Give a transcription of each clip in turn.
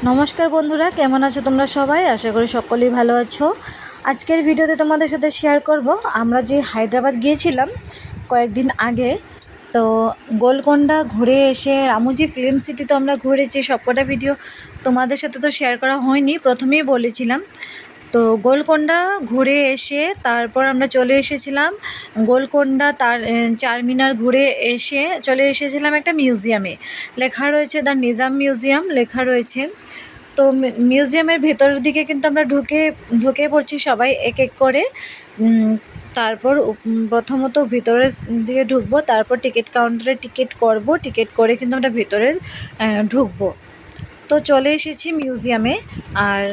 নমস্কার বন্ধুরা, কেমন আছো তোমরা সবাই? আশা করি সকলেই ভালো আছো। আজকের ভিডিওতে তোমাদের সাথে শেয়ার করব আমরা যে হায়দ্রাবাদ গিয়েছিলাম কয়েকদিন আগে। তো গোলকোন্ডা ঘুরে এসে রামোজি ফিল্ম সিটি তো আমরা ঘুরেছি, সবকটা ভিডিও তোমাদের সাথে তো শেয়ার করা হয়নি, প্রথমেই বলেছিলাম। তো গোলকোন্ডা ঘুরে এসে তারপর আমরা চলে এসেছিলাম গোলকোন্ডা, তার চারমিনার ঘুরে এসে চলে এসেছিলাম একটা মিউজিয়ামে। লেখা রয়েছে দ্য নিজাম মিউজিয়াম লেখা রয়েছে। তো মিউজিয়ামের ভেতরের দিকে কিন্তু আমরা ঢুকে পড়ছি সবাই এক এক করে। তারপর প্রথমত ভিতরের দিকে ঢুকবো, তারপর টিকিট কাউন্টারে টিকিট করব, টিকিট করে কিন্তু আমরা ভেতরে ঢুকবো। তো চলে এসেছি মিউজিয়ামে। আর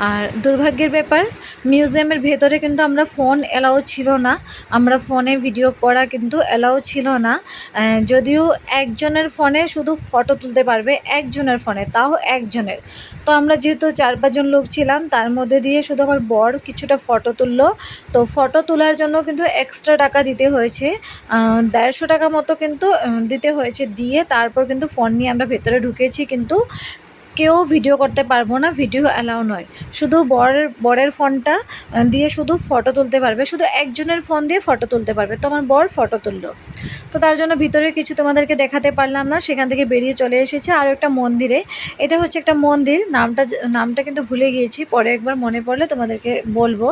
আর দুর্ভাগ্যের ব্যাপার, মিউজিয়ামের ভেতরে কিন্তু আমরা ফোন অ্যালাউ ছিল না, আমরা ফোনে ভিডিও করা কিন্তু অ্যালাউ ছিল না। যদিও একজনের ফোনে শুধু ফটো তুলতে পারবে, একজনের ফোনে, তাও একজনের। তো আমরা যেহেতু 4-5 জন লোক ছিলাম, তার মধ্যে দিয়ে শুধু আমার বর কিছুটা ফটো তুললো। তো ফটো তোলার জন্য কিন্তু এক্সট্রা টাকা দিতে হয়েছে, 150 টাকা মতো কিন্তু দিতে হয়েছে। দিয়ে তারপর কিন্তু ফোন নিয়ে আমরা ভেতরে ঢুকেছি, কিন্তু কেউ ভিডিও করতে পারবো না, ভিডিও অ্যালাউ নয়। শুধু বরের ফোনটা দিয়ে শুধু ফটো তুলতে পারবে, শুধু একজনের ফোন দিয়ে ফটো তুলতে পারবে। তো আমার বর ফটো তুললো, তো তার জন্য ভিতরে কিছু তোমাদেরকে দেখাতে পারলাম না, সেখান থেকে বেরিয়ে চলে এসেছে আরও একটা মন্দিরে। এটা হচ্ছে একটা মন্দির, নামটা কিন্তু ভুলে গিয়েছি, পরে একবার মনে পড়লে তোমাদেরকে বলবো।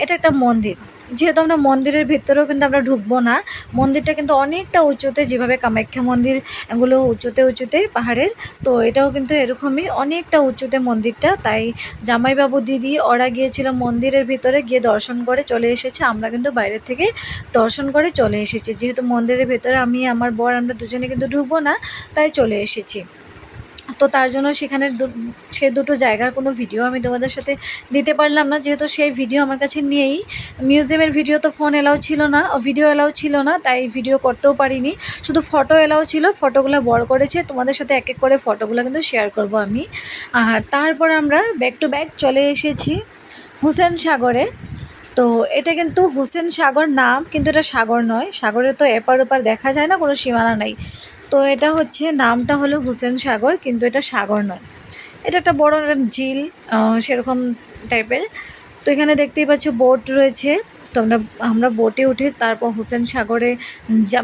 এটা একটা মন্দির, যেহেতু আমরা মন্দিরের ভিতরেও কিন্তু আমরা ঢুকবো না। মন্দিরটা কিন্তু অনেকটা উঁচুতে, যেভাবে কামাখ্যা মন্দির এগুলো উঁচুতে পাহাড়ের, তো এটাও কিন্তু এরকমই অনেকটা উঁচুতে মন্দিরটা। তাই জামাইবাবু দিদি ওরা গিয়েছিল মন্দিরের ভিতরে, গিয়ে দর্শন করে চলে এসেছে। আমরা কিন্তু বাইরের থেকে দর্শন করে চলে এসেছি, যেহেতু মন্দিরের ভেতরে আমি আমার বর আমরা দুজনে কিন্তু ঢুকবো না, তাই চলে এসেছি। তো তার জন্য সেখানে সে দুটো জায়গার কোনো ভিডিও আমি তোমাদের সাথে দিতে পারলাম না, যেহেতু সেই ভিডিও আমার কাছে নেই। মিউজিয়ামের ভিডিও তো ফোন এলাও ছিল না, ভিডিও এলাও ছিল না, তাই ভিডিও করতেও পারিনি। শুধু ফটো এলাও ছিল, ফটোগুলো বড় করেছে, তোমাদের সাথে এক এক করে ফটোগুলো কিন্তু শেয়ার করব আমি। আর তারপর আমরা ব্যাক টু ব্যাক চলে এসেছি হুসেন সাগরে। তো এটা কিন্তু হুসেন সাগর নাম, কিন্তু এটা সাগর নয়, সাগরে তো এপার ওপার দেখা যায় না, কোনো সীমানা নেই। তো এটা হচ্ছে, নামটা হলো হুসেন সাগর, কিন্তু এটা সাগর নয়, এটা একটা বড় ঝিল সেরকম টাইপের। তো এখানে দেখতেই পাচ্ছ বোট রয়েছে। তো আমরা বোটে উঠে তারপর হুসেন সাগরে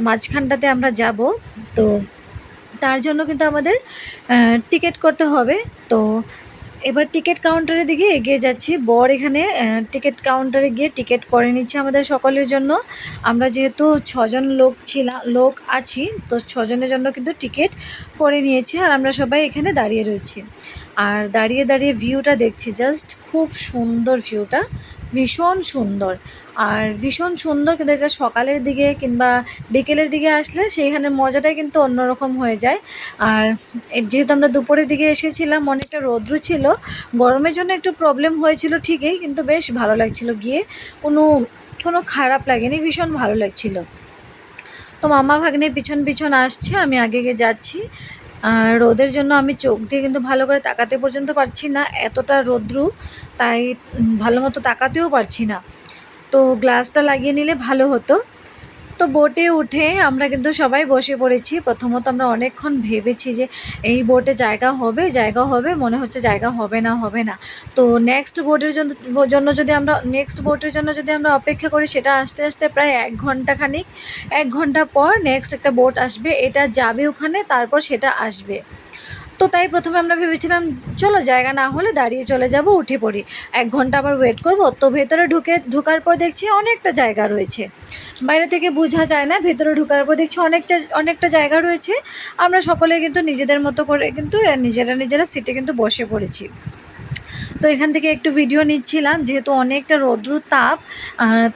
মাঝখানটাতে আমরা যাব। তো তার জন্য কিন্তু আমাদের টিকিট করতে হবে। তো এবার টিকিট কাউন্টারের দিকে এগিয়ে যাচ্ছি, বর এখানে টিকিট কাউন্টারে গিয়ে টিকিট করে নিচ্ছে আমাদের সকলের জন্য। আমরা যেহেতু 6 জন লোক আছি, তো 6 জনের জন্য কিন্তু টিকিট করে নিয়েছি, আর আমরা সবাই এখানে দাঁড়িয়ে রয়েছি। আর দাঁড়িয়ে দাঁড়িয়ে ভিউটা দেখছি, জাস্ট খুব সুন্দর ভিউটা, ভীষণ সুন্দর। আর ভীষণ সুন্দর, কিন্তু এটা সকালের দিকে কিংবা বিকেলের দিকে আসলে সেইখানে মজাটাই কিন্তু অন্যরকম হয়ে যায়। আর যেহেতু আমরা দুপুরের দিকে এসেছিলাম, অনেকটা রৌদ্র ছিল, গরমের জন্য একটু প্রবলেম হয়েছিল ঠিকই, কিন্তু বেশ ভালো লাগছিল গিয়ে, কোনো খারাপ লাগেনি, ভীষণ ভালো লাগছিল। তো মামা ভাগ্নে পিছন পিছন আসছে, আমি আগে গিয়ে যাচ্ছি। আর রোদের জন্য আমি চোখ দিয়ে কিন্তু ভালো করে তাকাতে পর্যন্ত পারছি না, এতটা রৌদ্র, তাই ভালো মতো তাকাতেও পারছি না। তো গ্লাসটা লাগিয়ে নিলে ভালো হতো। তো বোটে উঠে আমরা কিন্তু সবাই বসে পড়েছি। প্রথমত আমরা অনেকক্ষণ ভেবেছি যে এই বোটে জায়গা হবে, মনে হচ্ছে জায়গা হবে না। তো নেক্সট বোটের জন্য যদি আমরা অপেক্ষা করি, সেটা আসতে আসতে প্রায় 1 ঘন্টা খানিক, 1 ঘন্টা পর নেক্সট একটা বোট আসবে, এটা যাবে ওখানে, তারপর সেটা আসবে। তো তাই প্রথমে আমরা ভেবেছিলাম চলো জায়গা না হলে দাঁড়িয়ে চলে যাব, উঠে পড়ি, 1 ঘন্টা আবার ওয়েট করব। তো ভেতরে ঢোকার পর দেখছি অনেকটা জায়গা রয়েছে, বাইরে থেকে বোঝা যায় না, ভেতরে ঢোকার পর দেখছি অনেকটা জায়গা রয়েছে। আমরা সকলে কিন্তু নিজেদের মতো করে কিন্তু নিজেরা সিটে কিন্তু বসে পড়েছি। তো এখান থেকে একটু ভিডিও নিচ্ছিলাম, যেহেতু অনেকটা রৌদ্র তাপ,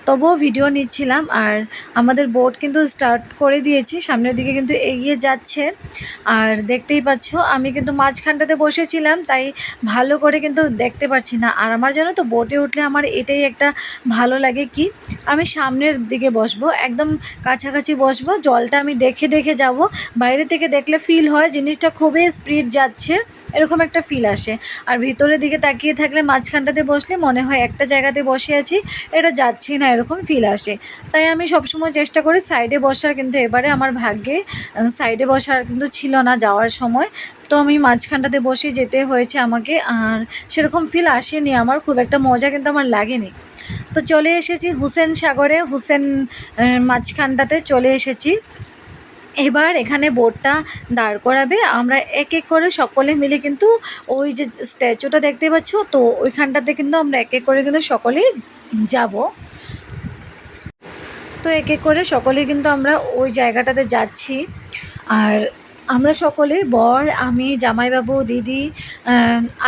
তবুও ভিডিও নিচ্ছিলাম। আর আমাদের বোট কিন্তু স্টার্ট করে দিয়েছি, সামনের দিকে কিন্তু এগিয়ে যাচ্ছে। আর দেখতেই পাচ্ছ আমি কিন্তু মাঝখানটাতে বসেছিলাম, তাই ভালো করে কিন্তু দেখতে পাচ্ছি না। আর আমার জানো তো, বোটে উঠলে আমার এটাই একটা ভালো লাগে, কি আমি সামনের দিকে বসবো, একদম কাছাকাছি বসবো, জলটা আমি দেখে দেখে যাব। বাইরে থেকে দেখলে ফিল হয় জিনিসটা খুবই স্পিড যাচ্ছে, এরকম একটা ফিল আসে। আর ভিতরের দিকে তাকিয়ে থাকলে মাঝখানটাতে বসলে মনে হয় একটা জায়গাতে বসে আছি, এটা যাচ্ছি না, এরকম ফিল আসে। তাই আমি সবসময় চেষ্টা করি সাইডে বসার, কিন্তু এবারে আমার ভাগ্যে সাইডে বসার কিন্তু ছিল না যাওয়ার সময়। তো আমি মাঝখানটাতে বসে যেতে হয়েছে আমাকে, আর সেরকম ফিল আসেনি আমার, খুব একটা মজা কিন্তু আমার লাগেনি। তো চলে এসেছি হুসেন সাগরে, মাঝখানটাতে চলে এসেছি। এবার এখানে বোটটা দাঁড় করাবে, আমরা এক এক করে সকলে মিলে কিন্তু ওই যে স্ট্যাচুটা দেখতে পাচ্ছ, তো ওইখানটাতে কিন্তু আমরা এক এক করে কিন্তু সকলেই যাব। তো এক এক করে সকলেই কিন্তু আমরা ওই জায়গাটাতে যাচ্ছি। আর আমরা সকলে বর, আমি, জামাইবাবু, দিদি,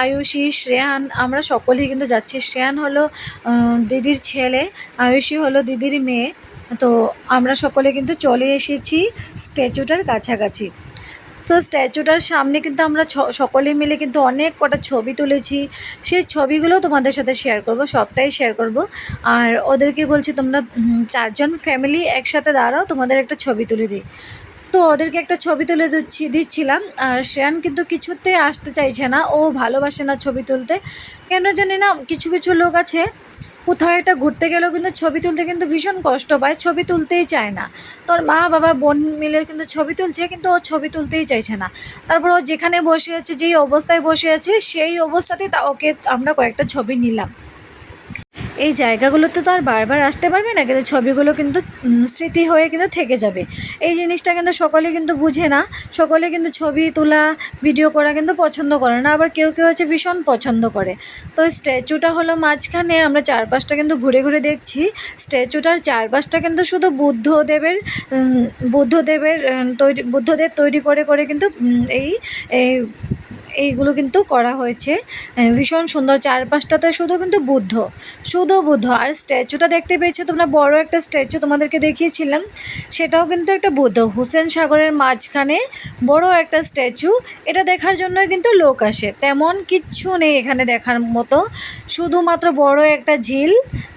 আয়ুষী, শ্রেয়ান, আমরা সকলেই কিন্তু যাচ্ছি। শ্রেয়ান হলো দিদির ছেলে, আয়ুষী হলো দিদির মেয়ে। তো আমরা সকলে কিন্তু চলে এসেছি স্ট্যাচুটার কাছাকাছি। তো স্ট্যাচুটার সামনে কিন্তু আমরা সকলে মিলে কিন্তু অনেক কটা ছবি তুলেছি। সেই ছবিগুলো তোমাদের সাথে শেয়ার করব, সবটাই শেয়ার করব। আর ওদেরকে বলছি তোমরা 4জন ফ্যামিলি একসাথে দাঁড়াও, তোমাদের একটা ছবি তুলে দিই। তো ওদেরকে একটা ছবি তুলে দিচ্ছিলাম। আর শ্রেয়ান কিন্তু কিছুতে আসতে চাইছে না, ও ভালোবাসে না ছবি তুলতে, কেন জানি না। কিছু কিছু লোক আছে কোথাও একটা ঘুরতে গেলেও কিন্তু ছবি তুলতে কিন্তু ভীষণ কষ্ট পায়, ছবি তুলতেই চায় না। তোর মা বাবা বোন মিলে কিন্তু ছবি তুলছে, কিন্তু ও ছবি তুলতেই চাইছে না। তারপর ও যেখানে বসে আছে, যেই অবস্থায় বসে আছে, সেই অবস্থাতেই ওকে আমরা কয়েকটা ছবি নিলাম। এই জায়গাগুলোতে তো আর বারবার আসতে পারবে না, কিন্তু ছবিগুলো কিন্তু স্মৃতি হয়ে কিন্তু থেকে যাবে। এই জিনিসটা কিন্তু সকলে কিন্তু বুঝে না, সকলে কিন্তু ছবি তোলা, ভিডিও করা কিন্তু পছন্দ করে না, আবার কেউ কেউ আছে ভীষণ পছন্দ করে। তো স্ট্যাচুটা হলো মাঝখানে, আমরা চারপাশটা কিন্তু ঘুরে ঘুরে দেখছি। স্ট্যাচুটার চারপাশটা কিন্তু শুধু বুদ্ধদেব তৈরি করে করে কিন্তু এই এইগুলো কিন্তু করা হয়েছে। ভীষণ সুন্দর, চারপাশটাতে শুধু কিন্তু বুদ্ধ। আর স্ট্যাচুটা দেখতে পেয়েছো তোমরা, বড় একটা স্ট্যাচু তোমাদেরকে দেখিয়েছিলাম, সেটাও কিন্তু একটা বুদ্ধ। হুসেন সাগরের মাঝখানে বড় একটা স্ট্যাচু, এটা দেখার জন্য কিন্তু লোক আসে। তেমন কিচ্ছু নেই এখানে দেখার মতো, শুধুমাত্র বড় একটা ঝিল,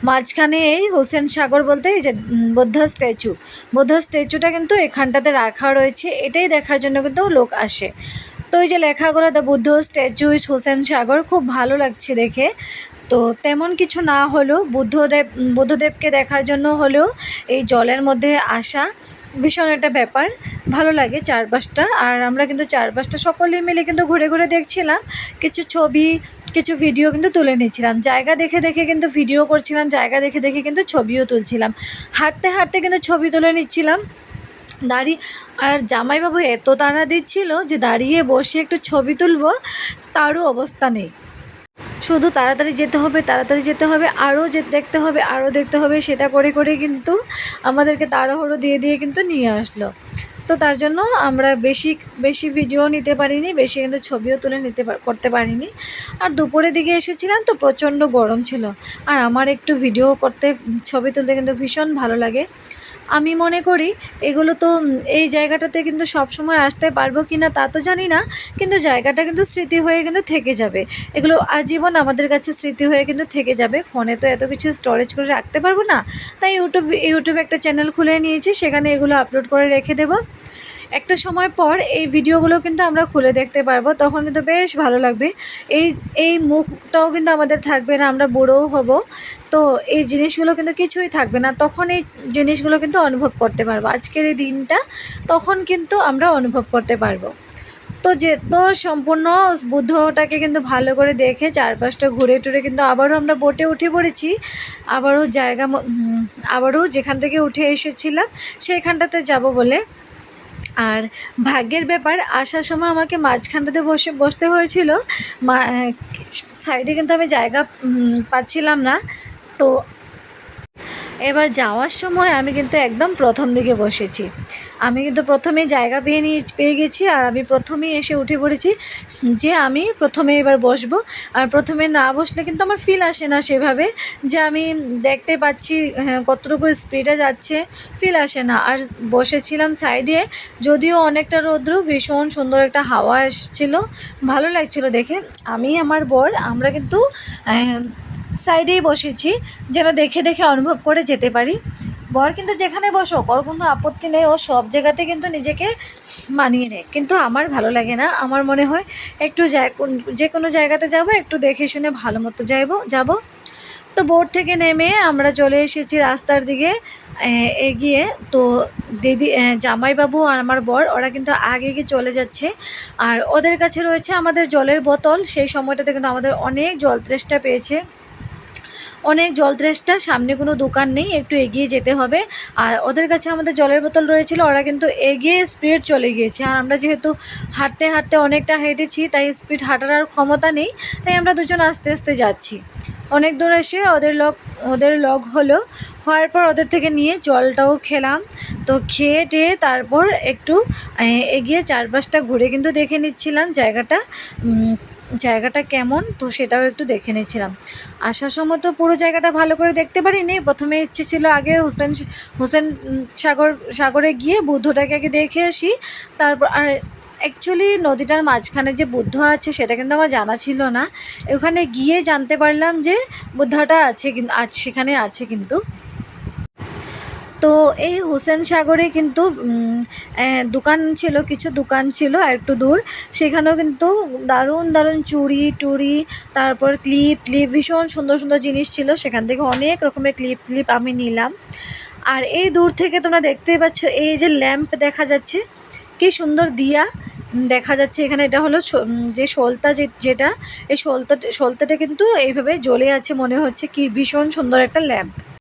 মাঝখানে এই হুসেন সাগর বলতে এই যে বুদ্ধ স্ট্যাচুটা কিন্তু এখানটাতে রাখা রয়েছে, এটাই দেখার জন্য কিন্তু লোক আসে। তো এই যে লেখাগুলো, the Buddha statue is Hussain Sagar, খুব ভালো লাগছে দেখে। তো তেমন কিছু না হলেও বুদ্ধদেবকে দেখার জন্য হলেও এই জলের মধ্যে আসা ভীষণ একটা ব্যাপার, ভালো লাগে চারপাশটা। আর আমরা কিন্তু চারপাশটা সকলে মিলে কিন্তু ঘুরে ঘুরে দেখছিলাম, কিছু ছবি, কিছু ভিডিও কিন্তু তুলে নিচ্ছিলাম। জায়গা দেখে দেখে কিন্তু ভিডিও করছিলাম, জায়গা দেখে দেখে কিন্তু ছবিও তুলছিলাম, হাঁটতে হাঁটতে কিন্তু ছবি তুলে নিচ্ছিলাম দাঁড়িয়ে। আর জামাইবাবু এত তাড়া দিচ্ছিল যে দাঁড়িয়ে বসে একটু ছবি তুলবো, তারও অবস্থা নেই। শুধু তাড়াতাড়ি যেতে হবে, আরও দেখতে হবে, সেটা করে করে কিন্তু আমাদেরকে তাড়াহুড়ো দিয়ে দিয়ে কিন্তু নিয়ে আসলো। তো তার জন্য আমরা বেশি ভিডিও নিতে পারিনি, বেশি কিন্তু ছবিও তুলে করতে পারিনি। আর দুপুরের দিকে এসেছিলাম তো প্রচণ্ড গরম ছিল, আর আমার একটু ভিডিও করতে, ছবি তুলতে কিন্তু ভীষণ ভালো লাগে। আমি মনে করি এগুলো তো, এই জায়গাটাতে কিন্তু সবসময় আসতে পারবো কি না তা তো জানি না, কিন্তু জায়গাটা কিন্তু স্মৃতি হয়ে কিন্তু থেকে যাবে। এগুলো আজীবন আমাদের কাছে স্মৃতি হয়ে কিন্তু থেকে যাবে। ফোনে তো এত কিছু স্টোরেজ করে রাখতে পারবো না, তাই ইউটিউবে একটা চ্যানেল খুলে নিয়েছি, সেখানে এগুলো আপলোড করে রেখে দেবো। একটা সময় পর এই ভিডিওগুলো কিন্তু আমরা খুলে দেখতে পারবো, তখন কিন্তু বেশ ভালো লাগবে। এই এই মুখটাও কিন্তু আমাদের থাকবে না, আমরা বুড়োও হব, তো এই জিনিসগুলো কিন্তু কিছুই থাকবে না, তখন এই জিনিসগুলো কিন্তু অনুভব করতে পারবো। আজকের এই দিনটা তখন কিন্তু আমরা অনুভব করতে পারবো। তো সম্পূর্ণ বুদ্ধটাকে কিন্তু ভালো করে দেখে চারপাশটা ঘুরে টুরে কিন্তু আবারও আমরা বোটে উঠে পড়েছি। আবারও যেখান থেকে উঠে এসেছিলাম সেইখানটাতে যাব বলে। আর ভাগ্যের ব্যাপার, আসার সময় আমাকে মাঝখানটাতে বসতে হয়েছিল, সাইডে কিন্তু আমি জায়গা পাচ্ছিলাম না। তো এবার যাওয়ার সময় আমি কিন্তু একদম প্রথম দিকে বসেছি, আমি কিন্তু প্রথমেই জায়গা পেয়ে গেছি, আর আমি প্রথমেই এসে উঠে পড়েছি যে আমি প্রথমে এবার বসবো। আর প্রথমে না বসলে কিন্তু আমার ফিল আসে না সেভাবে, যে আমি দেখতে পাচ্ছি কতটুকু স্পিডে যাচ্ছে, ফিল আসে না। আর বসেছিলাম সাইডে, যদিও অনেকটা রৌদ্র, ভীষণ সুন্দর একটা হাওয়া এসেছিল, ভালো লাগছিল দেখে। আমি আমার বর আমরা কিন্তু সাইডেই বসেছি, যেন দেখে দেখে অনুভব করে যেতে পারি। বর কিন্তু যেখানে বসো ওর কোনো আপত্তি নেই, ও সব জায়গাতে কিন্তু নিজেকে মানিয়ে নেয়, কিন্তু আমার ভালো লাগে না। আমার মনে হয় একটু যে কোনো জায়গাতে যাব একটু দেখে শুনে ভালো মতো যাব। তো বোট থেকে নেমে আমরা চলে এসেছি রাস্তার দিকে এগিয়ে। তো দিদি জামাইবাবু আর আমার বর ওরা কিন্তু আগে গিয়ে চলে যাচ্ছে, আর ওদের কাছে রয়েছে আমাদের জলের বোতল। সেই সময়টাতে কিন্তু আমাদের অনেক জল তেষ্টা পেয়েছে, অনেক জল তেষ্টা। সামনে কোনো দোকান নেই, একটু এগিয়ে যেতে হবে। আর ওদের কাছে আমাদের জলের বোতল রয়েছিল, ওরা কিন্তু এগিয়ে স্পিড চলে গিয়েছে। আর আমরা যেহেতু হাঁটতে হাঁটতে অনেকটা হেঁটেছি, তাই স্পিড হাঁটার আর ক্ষমতা নেই, তাই আমরা দুজন আস্তে আস্তে যাচ্ছি। অনেক দূর এসে ওদের লগ হওয়ার পর ওদের থেকে নিয়ে জলটাও খেলাম। তো খেয়ে টেয়ে তারপর একটু এগিয়ে চারপাশটা ঘুরে কিন্তু দেখে নিচ্ছিলাম জায়গাটা কেমন, তো সেটাও একটু দেখে নিচ্ছিলাম। আসার সময় তো পুরো জায়গাটা ভালো করে দেখতে পারিনি। প্রথমে ইচ্ছে ছিল আগে হোসেন সাগরে গিয়ে বুদ্ধটাকে আগে দেখে আসি, তারপর আর অ্যাকচুয়ালি নদীটার মাঝখানে যে বুদ্ধ আছে সেটা কিন্তু আমার জানা ছিল না। ওখানে গিয়ে জানতে পারলাম যে বুদ্ধটা আছে, কিন্তু আজ সেখানে আছে কিন্তু। তো এই হুসেন সাগরে কিন্তু দোকান ছিল, কিছু দোকান ছিল আর একটু দূর। সেখানেও কিন্তু দারুণ দারুণ চুড়ি টুড়ি, তারপর ক্লিপ ভীষণ সুন্দর সুন্দর জিনিস ছিল। সেখান থেকে অনেক রকমের ক্লিপ আমি নিলাম। আর এই দূর থেকে তোমরা দেখতেই পাচ্ছ এই যে ল্যাম্প দেখা যাচ্ছে, কি সুন্দর দিয়া দেখা যাচ্ছে এখানে। এটা হলো যে সলতা, যেটা এই সলতাটা কিন্তু এইভাবে জ্বলে আছে মনে হচ্ছে, কি ভীষণ সুন্দর একটা ল্যাম্প।